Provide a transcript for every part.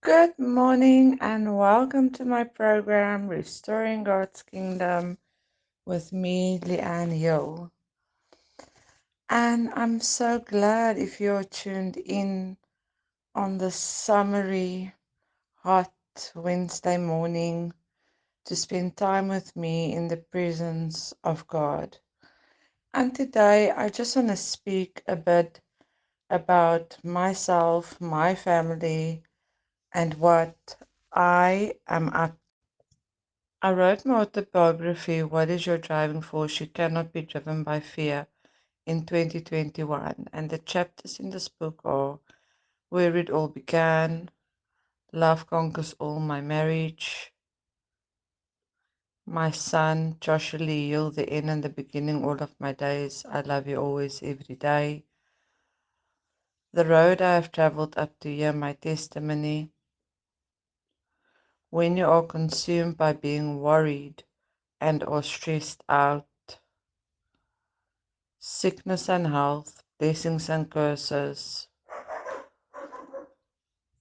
Good morning and welcome to my program, Restoring God's Kingdom, with me, Leigh-Anne Hill. And I'm so glad if you're tuned in on this summery, hot Wednesday morning to spend time with me in the presence of God. And today I just want to speak a bit about myself, my family, and what I am up. I wrote my autobiography, What is Your Driving Force? You Cannot Be Driven by Fear, in 2021. And the chapters in this book are Where It All Began, Love Conquers All, My Marriage, My Son, Joshua Lee Hill, The End and the Beginning, All of My Days, I Love You Always, Every Day, The Road I Have Traveled Up to Here, My Testimony, When You Are Consumed by Being Worried and are stressed out, Sickness and Health, Blessings and Curses,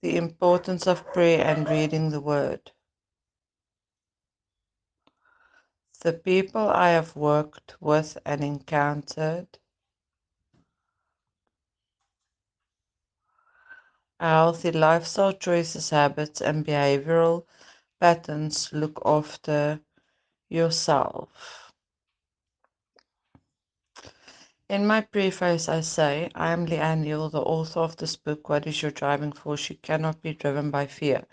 The Importance of Prayer and Reading the Word, The People I have worked with and encountered, Healthy Lifestyle Choices, Habits and Behavioral Patterns to Look After Yourself. In my preface I say, I am Leigh-Anne Hill, the author of this book, What is Your Driving Force? You Cannot Be Driven by Fear.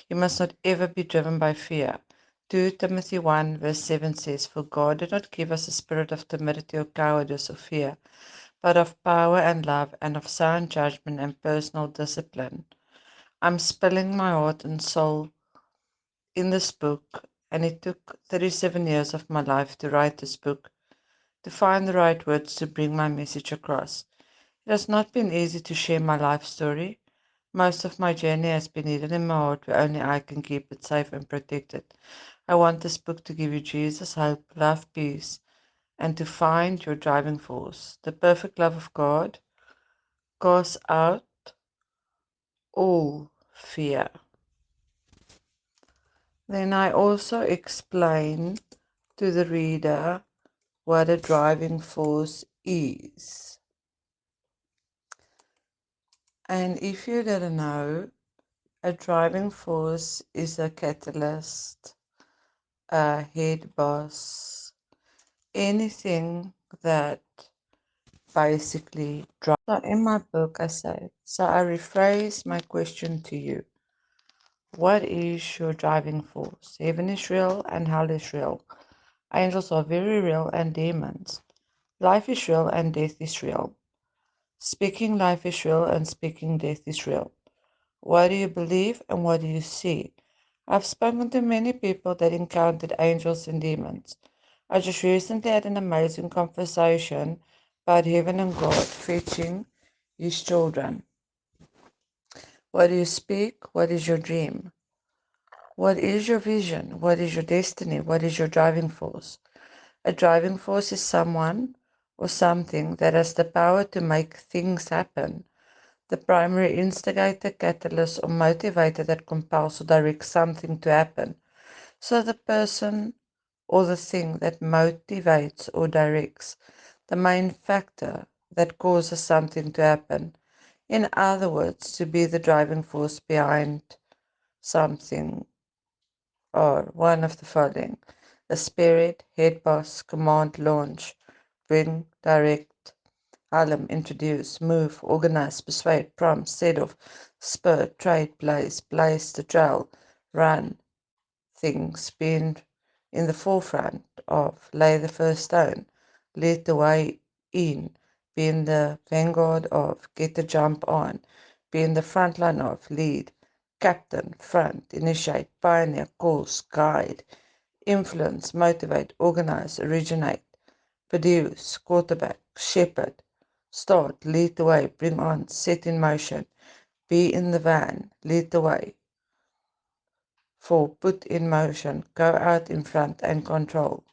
You must not ever be driven by fear. 2 Timothy 1 verse 7 says, For God did not give us a spirit of timidity or cowardice or fear, but of power and love and of sound judgment and personal discipline. I'm spilling my heart and soul in this book, and it took 37 years of my life to write this book, to find the right words to bring my message across. It has not been easy to share my life story. Most of my journey has been hidden in my heart where only I can keep it safe and protected. I want this book to give you Jesus, hope, love, peace, and to find your driving force. The perfect love of God casts out all fear. Then I also explain to the reader what a driving force is. And if you didn't know, a driving force is a catalyst, a head boss, anything that basically drives. So in my book, I say, so I rephrase my question to you. What is your driving force? Heaven is real and hell is real. Angels are very real and demons. Life is real and death is real. Speaking life is real and speaking death is real. What do you believe and what do you see? I've spoken to many people that encountered angels and demons. I just recently had an amazing conversation about heaven and God fetching his children. What do you speak? What is your dream? What is your vision? What is your destiny? What is your driving force? A driving force is someone or something that has the power to make things happen. The primary instigator, catalyst, or motivator that compels or directs something to happen. So the person or the thing that motivates or directs, the main factor that causes something to happen. In other words, to be the driving force behind something or one of the following: a spirit, head boss, command, launch, bring, direct, helm, introduce, move, organize, persuade, prompt, set off, spur, trade, place the trail, run, things, being in the forefront of, lay the first stone, lead the way in, be in the vanguard of, get the jump on, be in the front line of, lead, captain, front, initiate, pioneer, course, guide, influence, motivate, organize, originate, produce, quarterback, shepherd, start, lead the way, bring on, set in motion, be in the van, lead the way, 4. Put in motion, go out in front and control.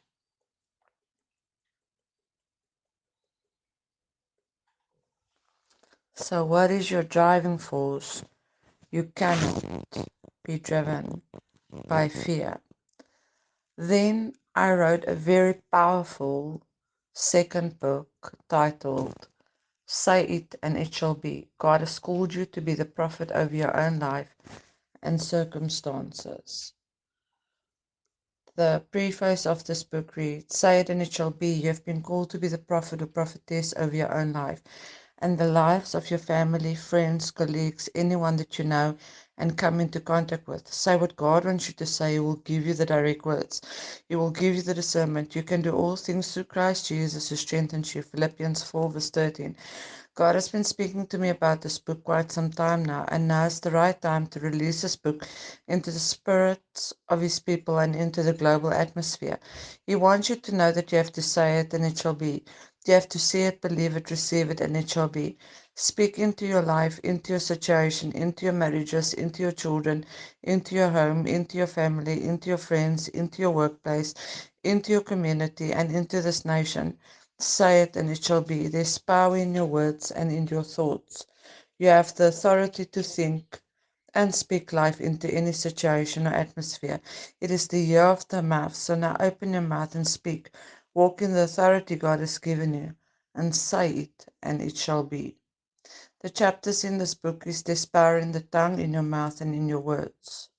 So what is your driving force? You cannot be driven by fear. Then I wrote a very powerful second book titled Say It and It Shall Be. God has called you to be the prophet over your own life and circumstances. The preface of this book reads, Say it and it shall be. You have been called to be the prophet or prophetess over your own life and the lives of your family, friends, colleagues, anyone that you know and come into contact with. Say what God wants you to say. He will give you the direct words. He will give you the discernment. You can do all things through Christ Jesus who strengthens you. Philippians 4 verse 13. God has been speaking to me about this book quite some time now, and now is the right time to release this book into the spirits of His people and into the global atmosphere. He wants you to know that you have to say it and it shall be. You have to see it, believe it, receive it, and it shall be. Speak into your life, into your situation, into your marriages, into your children, into your home, into your family, into your friends, into your workplace, into your community, and into this nation. Say it and it shall be. There's power in your words and in your thoughts. You have the authority to think and speak life into any situation or atmosphere. It is the year of the mouth. So now open your mouth and speak. Walk in the authority God has given you and say it and it shall be. The chapters in this book is There's power in the tongue, in your mouth, and in your words.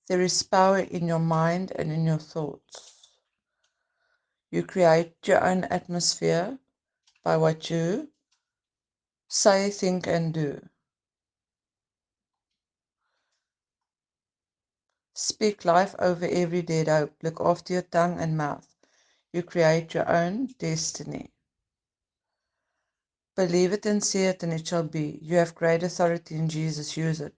There is power in your mind and in your thoughts. You create your own atmosphere by what you say, think, and do. Speak life over every dead hope. Look after your tongue and mouth. You create your own destiny. Believe it and see it, and it shall be. You have great authority in Jesus. Use it.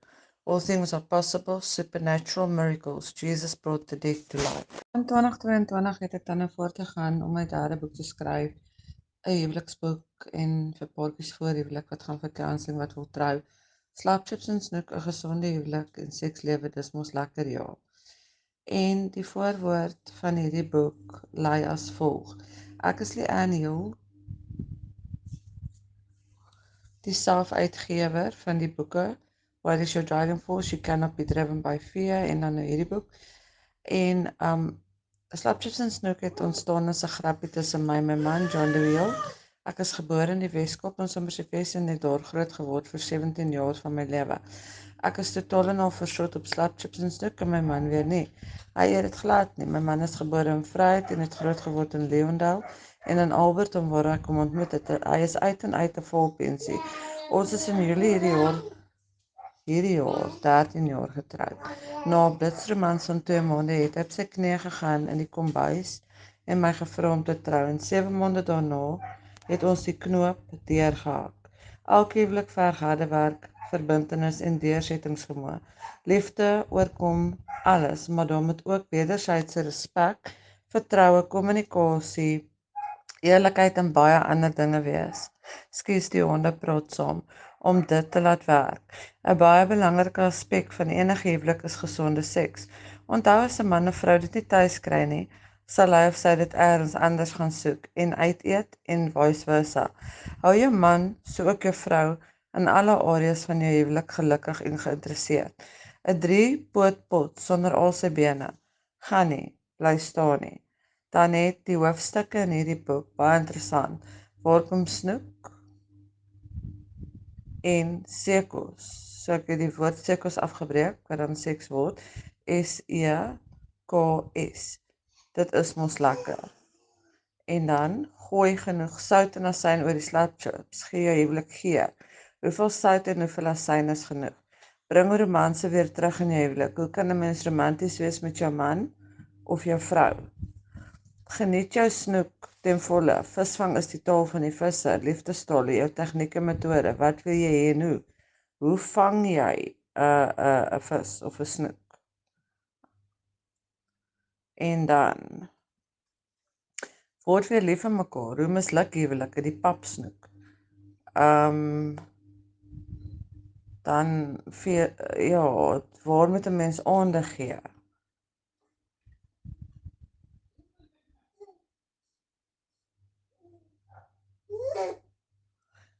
All things are possible, supernatural miracles. Jesus brought the dead to life. In 2022 het ek dan nou voortgegaan om my derde boek te skryf. 'n Huweliksboek en vir paartjies voor huwelik wat gaan vir counseling wat wil trou. Slaapchips en snoek, 'n gesonde huwelik en sekslewe, dis mos lekker, ja. En die voorwoord van hierdie boek lui as volg. Ek is Leigh-Anne Hill, die selfuitgewer van die boeke What is your driving force? You cannot be driven by fear, en dan nou hierdie boek. En Slapchips en snoek het ontstaan as 'n grappie tussen my en my man John Hill. Ek is gebore in die Weskaap in Somerset en het daar groot geword vir 17 jaar van my lewe. Ek is totaal en al versot op slapchips en snoek en my man weer nie. Hy eet dit glad nie. My man is gebore in Vryheid en het groot geword in Leeuwendal en in Alberton waar ek hom ontmoet het. Hy is uit en uit 'n volpensie. Ons is in Julie hierdie jaar 13 jaar getroud. Na 'n blitsromans van 2 maande het hy op sy knieë gegaan in die kombuis en my gevra om te trou. En 7 maande daarna het ons die knoop deurgehak. Elke huwelik verg harde werk, verbintenis en deursettingsvermoë. Liefde oorkom alles, maar daar moet ook wederwysige respek, vertroue, kommunikasie, eerlikheid en baie ander dinge wees. Skus, die honde praat saam om dit te laat werk. 'n Baie belangrike aspek van enige huwelik is gesonde seks. Onthou, as 'n man of vrou dit nie tuis kry nie, sal hy of sy dit elders anders gaan soek en uiteet en vice versa. Hou jou man, so ook jou vrou, in alle areas van jou huwelik gelukkig en geïnteresseerd. 'n 3-poot pot sonder al sy bene gaan nie bly staan nie. Dan het die hoofstukke in hierdie boek baie interessant. Waar kom snoek en sekos. So ek het die woord sekos afgebreek, wat dan seks word. S-E-K-S. Dit is mos lekker. En dan gooi genoeg sout en asyn oor die slapchips. Gee jou huwelik geur. Hoeveel sout en hoeveel asyn is genoeg? Bring romanse weer terug in jou huwelik. Hoe kan 'n mens romanties wees met jou man of jou vrou? Geniet jou snoek ten volle. Visvang is die taal van die visse. Liefdestaal, jou tegnieke metode. Wat wil jy hê en hoe? Hoe vang jy 'n vis of 'n snoek? En dan word weer lief vir mekaar. Hoe misluk huwelike? Die papsnoek. Dan ja, waar moet 'n mens aandag gee?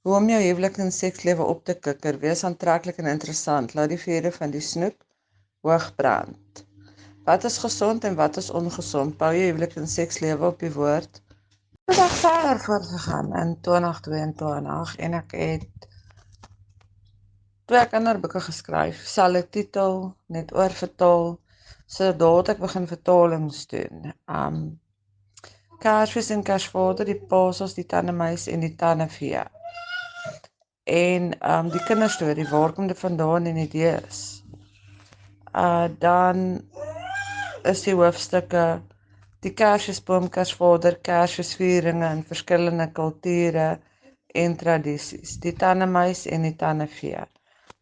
Hoe om jou huwelik en sekslewe op te kikker, wees aantreklik en interessant, laat die vuure van die snoek hoog brand. Wat is gesond en wat is ongesond? Bou jou huwelik en sekslewe op die woord. Ek het verder voortgegaan in 2022 en ek het 2 kinderboeke geskryf, selfe titel, net oorvertaal, sodat ek begin vertalings doen. Kersfees en Kersvader, die Pasas, die Tannemeis en die Tannevee. En die kinderstorie, waar kom dit vandaan en idees? Dan is die hoofstukke die Kersfeesboom, Kersvader, Kersfeesvieringe in verskillende kulture en tradisies. Die Tannemeis en die Tannevee.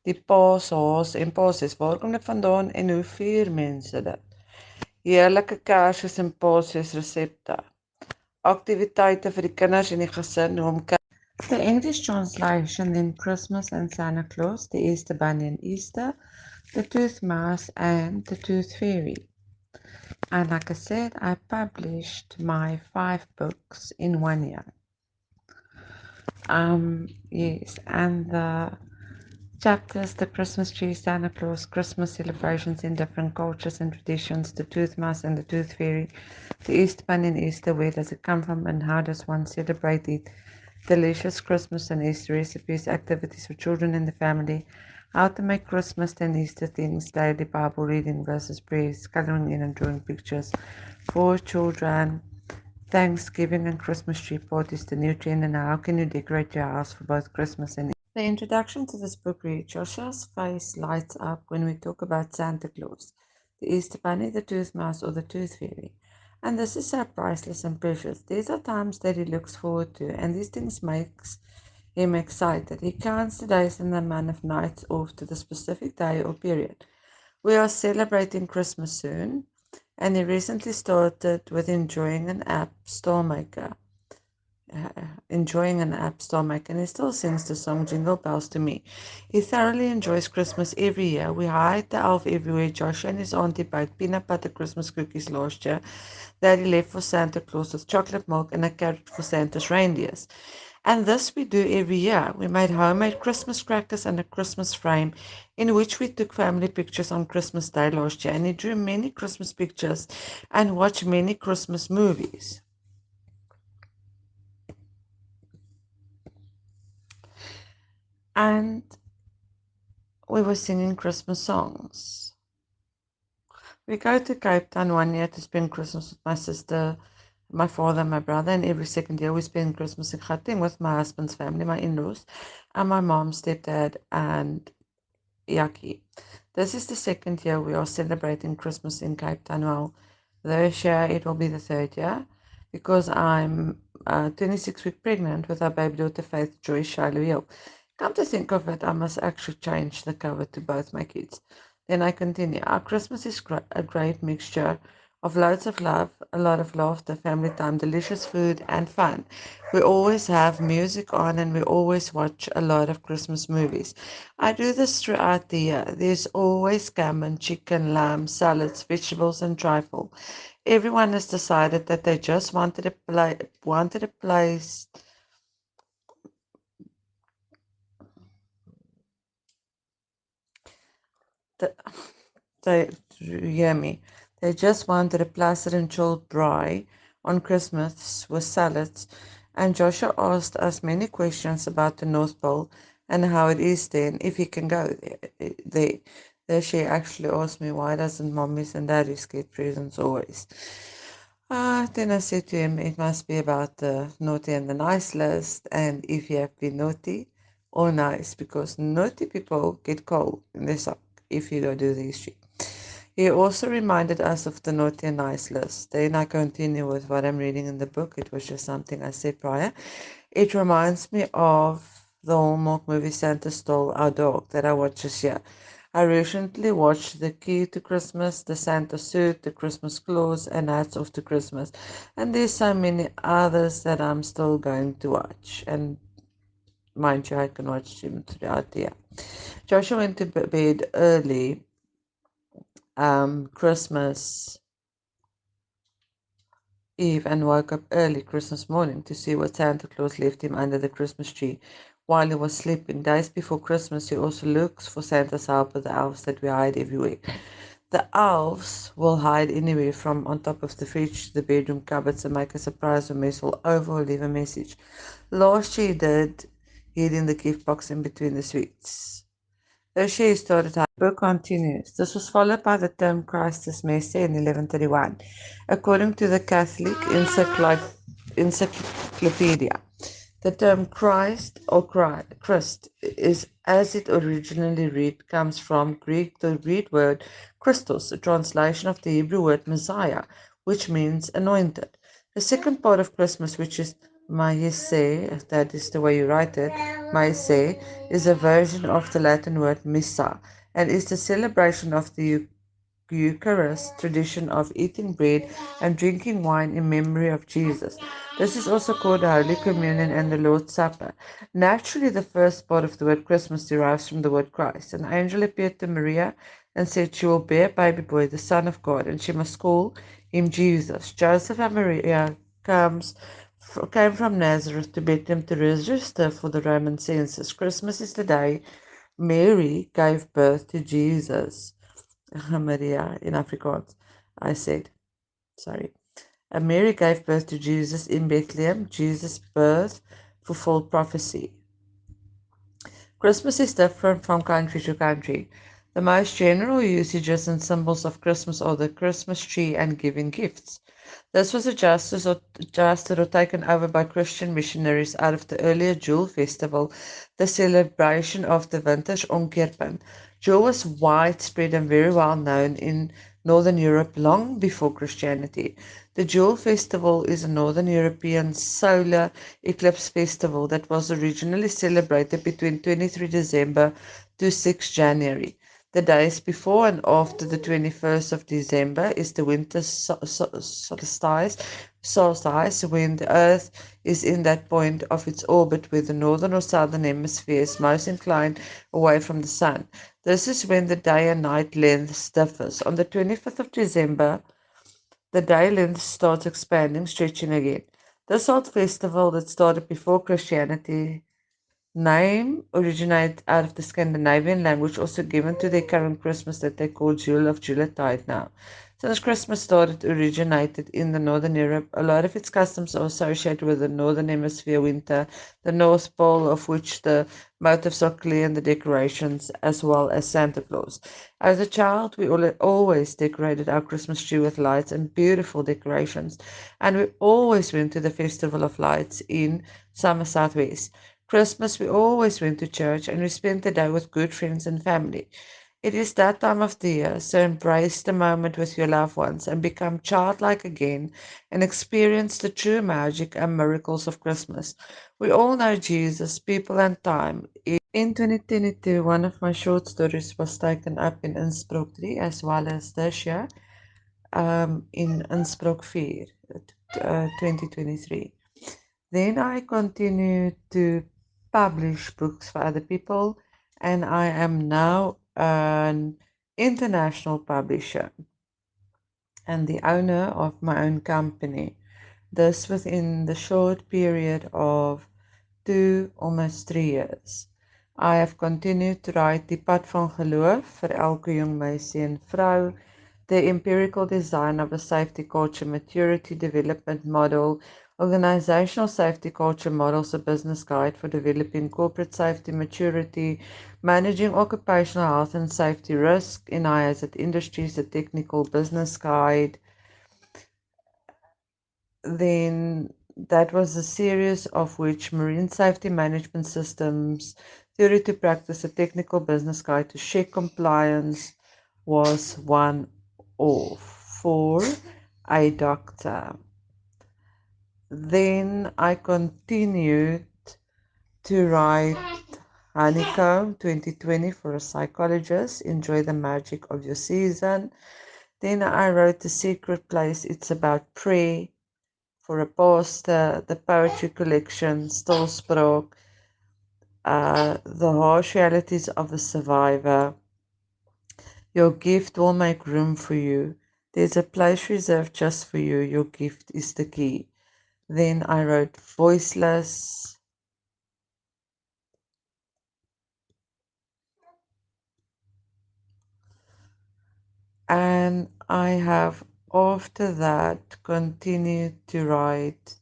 Die Paashaas en Paasies, waar kom dit vandaan en hoe vier mense dit? Heerlike Kersfees en Paasfees resepte. Aktiwiteite vir die kinders en die gesin, hoe om the English translation, then Christmas and Santa Claus, the Easter Bunny and Easter, the Tooth Mouse and the Tooth Fairy. And like I said, I published my 5 books in 1 year. Yes, and the chapters, the Christmas tree, Santa Claus, Christmas celebrations in different cultures and traditions, the Tooth Mouse and the Tooth Fairy, the Easter Bunny and Easter, where does it come from and how does one celebrate it, delicious Christmas and Easter recipes, activities for children and the family, how to make Christmas and Easter things, daily Bible reading, verses, prayers, coloring in and drawing pictures for children, Thanksgiving and Christmas tree parties, the new trend, and how can you decorate your house for both Christmas and Easter. The introduction to this book reads, Joshua's face lights up when we talk about Santa Claus, the Easter Bunny, the Tooth Mouse, or the Tooth Fairy. And this is so priceless and precious. These are times that he looks forward to, and these things makes him excited. He counts the days and the amount of nights off to the specific day or period. We are celebrating Christmas soon, and he recently started with enjoying an app, StarMaker. And he still sings the song Jingle Bells to me. He thoroughly enjoys Christmas every year. We hide the elf everywhere. Joshua and his auntie baked peanut butter Christmas cookies last year that he left for Santa Claus with chocolate milk and a carrot for Santa's reindeers. And this we do every year. We made homemade Christmas crackers and a Christmas frame in which we took family pictures on Christmas Day last year. And he drew many Christmas pictures and watched many Christmas movies. And we were singing Christmas songs. We go to Cape Town 1 year to spend Christmas with my sister, my father, my brother, and every second year we spend Christmas in Gauteng with my husband's family, my in-laws, and my mom, stepdad, and Yaki. This is the second year we are celebrating Christmas in Cape Town. Well, this year it will be the 3rd year because I'm 26 weeks pregnant with our baby daughter Faith Joy Shiloh. Come to think of it, I must actually change the cover to both my kids. Then I continue. Our Christmas is a great mixture of loads of love, a lot of laughter, family time, delicious food, and fun. We always have music on and we always watch a lot of Christmas movies. I do this throughout the year. There's always gammon, chicken, lamb, salads, vegetables, and trifle. Everyone has decided that they just wanted a place. They hear me. They just wanted a placid and chilled braai on Christmas with salads, and Joshua asked us many questions about the North Pole and how it is there and if he can go there. There she actually asked me, why doesn't mommies and daddies get presents always? Then I said to him, it must be about the naughty and the nice list, and if you have been naughty or nice, because naughty people get cold in their sock if you don't do these shit. He also reminded us of the naughty and nice list. Then I continue with what I'm reading in the book. It was just something I said prior. It reminds me of the Hallmark movie Santa Stole Our Dog that I watched this year. I recently watched The Key to Christmas, The Santa Suit, The Christmas Claus, and Hats Off to Christmas. And there's so many others that I'm still going to watch. And mind you, I can watch them throughout the year. Joshua went to bed early Christmas Eve and woke up early Christmas morning to see what Santa Claus left him under the Christmas tree. while he was sleeping. Days before Christmas, he also looks for Santa's help with the elves that we hide everywhere. The elves will hide anywhere from on top of the fridge to the bedroom cupboards and make a surprise or mess all over or leave a message. Last year he did hid in the gift box in between the sweets. This year he started how the book continues. This was followed by the term Christus Messe in 1131, according to the Catholic Encyclopedia. The term Christ or Christ is, as it originally read, comes from Greek, the Greek word Christos, a translation of the Hebrew word Messiah, which means anointed. The second part of Christmas, which is Maise, that is the way you write it, Maise, is a version of the Latin word Missa, and is the celebration of the Eucharist tradition of eating bread and drinking wine in memory of Jesus. This is also called the Holy Communion and the Lord's Supper. Naturally, the first part of the word Christmas derives from the word Christ. An angel appeared to Maria and said she will bear a baby boy, the Son of God, and she must call him Jesus. Joseph and Maria came from Nazareth to Bethlehem to register for the Roman census. Christmas is the day Mary gave birth to Jesus. Maria in Afrikaans. I said, sorry. Mary gave birth to Jesus in Bethlehem. Jesus' birth fulfilled prophecy. Christmas is different from country to country. The most general usages and symbols of Christmas are the Christmas tree and giving gifts. This was adjusted or taken over by Christian missionaries out of the earlier Jule festival, the celebration of the vintage Onkerpin. Jule was widespread and very well known in Northern Europe long before Christianity. The Jule festival is a Northern European solar eclipse festival that was originally celebrated between 23 December to 6 January. The days before and after the 21st of December is the winter solstice, when the Earth is in that point of its orbit where the northern or southern hemisphere is most inclined away from the sun. This is when the day and night length differs. On the 25th of December, the day length starts expanding, stretching again. This old festival that started before Christianity name originated out of the Scandinavian language, also given to their current Christmas that they call Jule of Juletide now. Since Christmas originated in the Northern Europe, a lot of its customs are associated with the Northern Hemisphere winter, the North Pole, of which the motifs are clear in the decorations, as well as Santa Claus. As a child, we always decorated our Christmas tree with lights and beautiful decorations, and we always went to the Festival of Lights in summer southwest. Christmas, we always went to church and we spent the day with good friends and family. It is that time of the year, so embrace the moment with your loved ones and become childlike again and experience the true magic and miracles of Christmas. We all know Jesus, people, and time. In 2022, one of my short stories was taken up in Innsbruck 3 as well as this year in Innsbruck 4, 2023. Then I continued to publish books for other people, and I am now an international publisher and the owner of my own company. This within the short period of almost 3 years. I have continued to write Die Pad van Geloof vir elke jong meisie en vrou, the empirical design of a safety culture maturity development model, organizational safety culture models, a business guide for developing corporate safety maturity, managing occupational health and safety risk in IASIT industries, a technical business guide. Then that was a series of which marine safety management systems, theory to practice, a technical business guide to check compliance was one of for a doctor. Then I continued to write Honeycomb 2020 for a psychologist, enjoy the magic of your season. Then I wrote The Secret Place, it's about prayer for a pastor, the poetry collection, Stilspraak, the harsh realities of the survivor. Your gift will make room for you. There's a place reserved just for you. Your gift is the key. Then I wrote Voiceless, And I have after that continued to write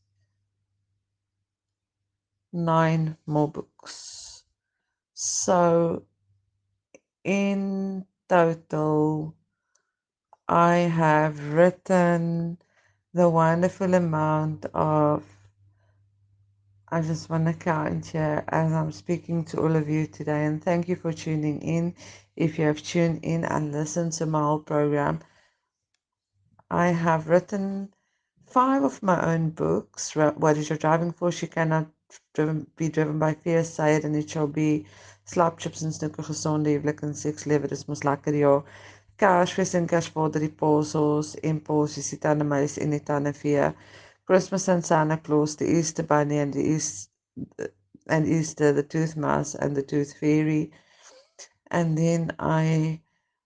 9 more books. So in total, I have written the wonderful amount of, I just want to count here as I'm speaking to all of you today, and thank you for tuning in. If you have tuned in and listened to my whole program, I have written 5 of my own books. What is your driving force? You cannot be driven by fear, say it, and it shall be. Slap chips en snoeke, gesonde huwelik en sekslewe, dis mos lekker, ja. Kersfees en Kersvader, die Paashaas en Paasies, die Tandemuis en die Tandevee. Christmas and Santa Claus, the Easter Bunny and Easter, the Tooth Mouse and the Tooth Fairy. And then I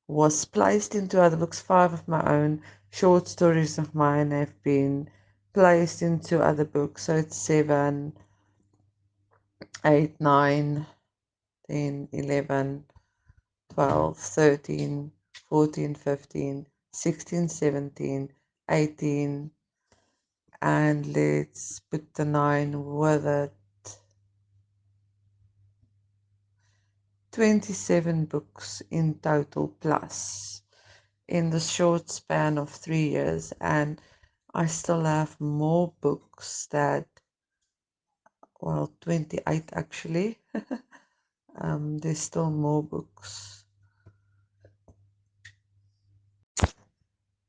was placed into other books. 5 of my own short stories of mine have been placed into other books. So it's 7, 8, 9, 10, 11, 12, 13, 14, 15, 16, 17, 18, and let's put the 9 with it. 27 books in total plus in the short span of 3 years, and I still have more books that, well, 28 actually. There's still more books.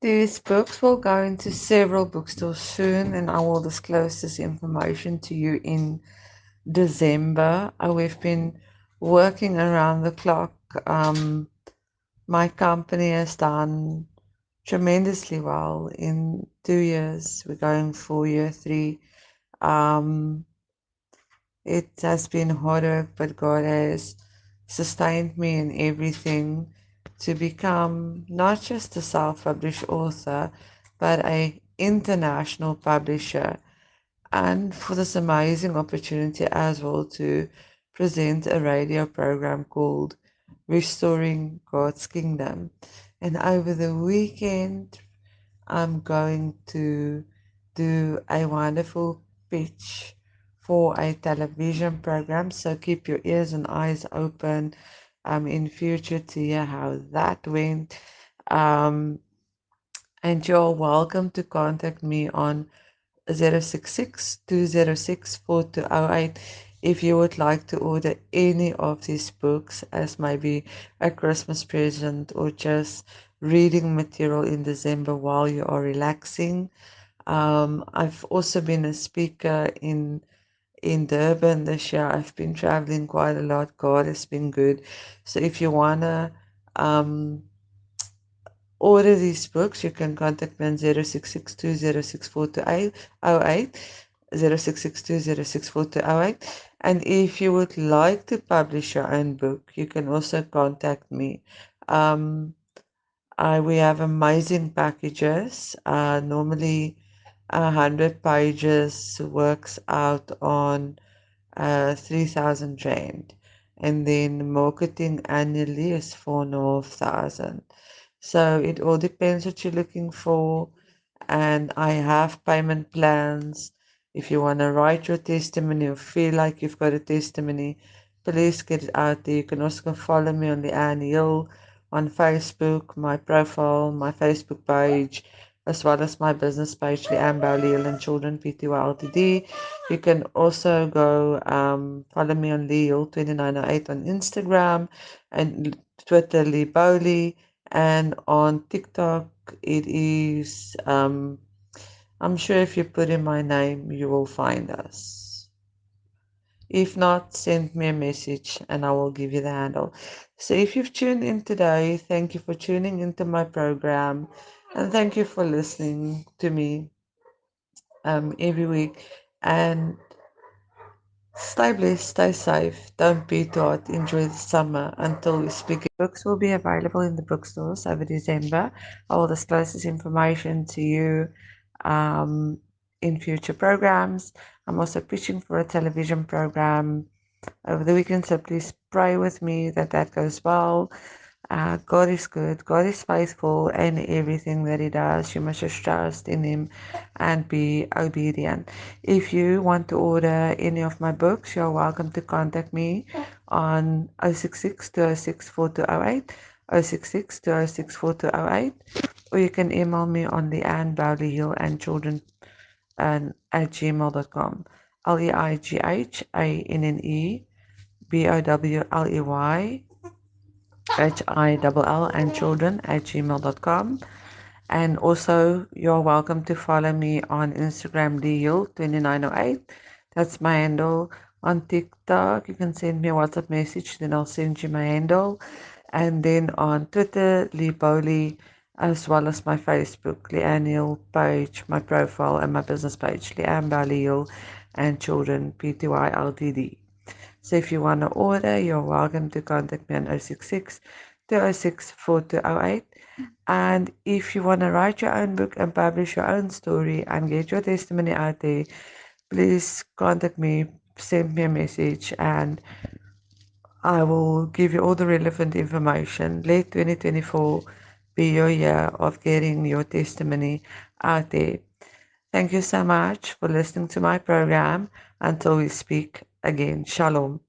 These books will go into several bookstores soon, and I will disclose this information to you in December. We've been working around the clock. My company has done tremendously well in 2 years. We're going for year 3. It has been hard work, but God has sustained me in everything to become not just a self-published author, but a international publisher, and for this amazing opportunity as well to present a radio program called Restoring God's Kingdom. And over the weekend, I'm going to do a wonderful pitch for a television program. So keep your ears and eyes open in future to hear how that went. And you're welcome to contact me on 066-206-4208 if you would like to order any of these books as maybe a Christmas present or just reading material in December while you are relaxing. I've also been a speaker in Durban this year. I've been traveling quite a lot. God has been good. So if you wanna order these books, you can contact me on 06620642808, 06620642808. And if you would like to publish your own book, you can also contact me. We have amazing packages. Normally 100 pages works out on 3,000 rand, and then marketing annually is 4,500. So it all depends what you're looking for, and I have payment plans. If you want to write your testimony or feel like you've got a testimony, please get it out there. You can also follow me on Leigh-Anne Hill on Facebook, my profile, my Facebook page, as well as my business page, Leigh-Anne Hill and Children Pty Ltd. You can also go follow me on Leigh Hill 2908 on Instagram and Twitter, Lee Bowley, and on TikTok it is I'm sure if you put in my name you will find us. If not, send me a message and I will give you the handle. So if you've tuned in today, thank you for tuning into my program, and thank you for listening to me every week. And stay blessed, stay safe, don't be too hot, enjoy the summer until we speak. Books will be available in the bookstores over December. I will disclose this information to you in future programs. I'm also pitching for a television program over the weekend, so please pray with me that that goes well. God is good, God is faithful in everything that He does. You must just trust in Him and be obedient. If you want to order any of my books, you're welcome to contact me on 066 206 4208, 066 206 4208, or you can email me on Leigh-Anne Hill and Children at gmail.com. Leighanne Bowley HILL and children at gmail.com. And also, you're welcome to follow me on Instagram, DHill2908. That's my handle. On TikTok, you can send me a WhatsApp message, then I'll send you my handle. And then on Twitter, Lee Bowley, as well as my Facebook, Leigh-Anne Hill page, my profile, and my business page, Leigh-Anne Bowley Hill and Children Pty Ltd. So if you want to order, you're welcome to contact me on 066 206 4208. And if you want to write your own book and publish your own story and get your testimony out there, please contact me, send me a message, and I will give you all the relevant information. Let 2024 be your year of getting your testimony out there. Thank you so much for listening to my program. Until we speak again. Shalom.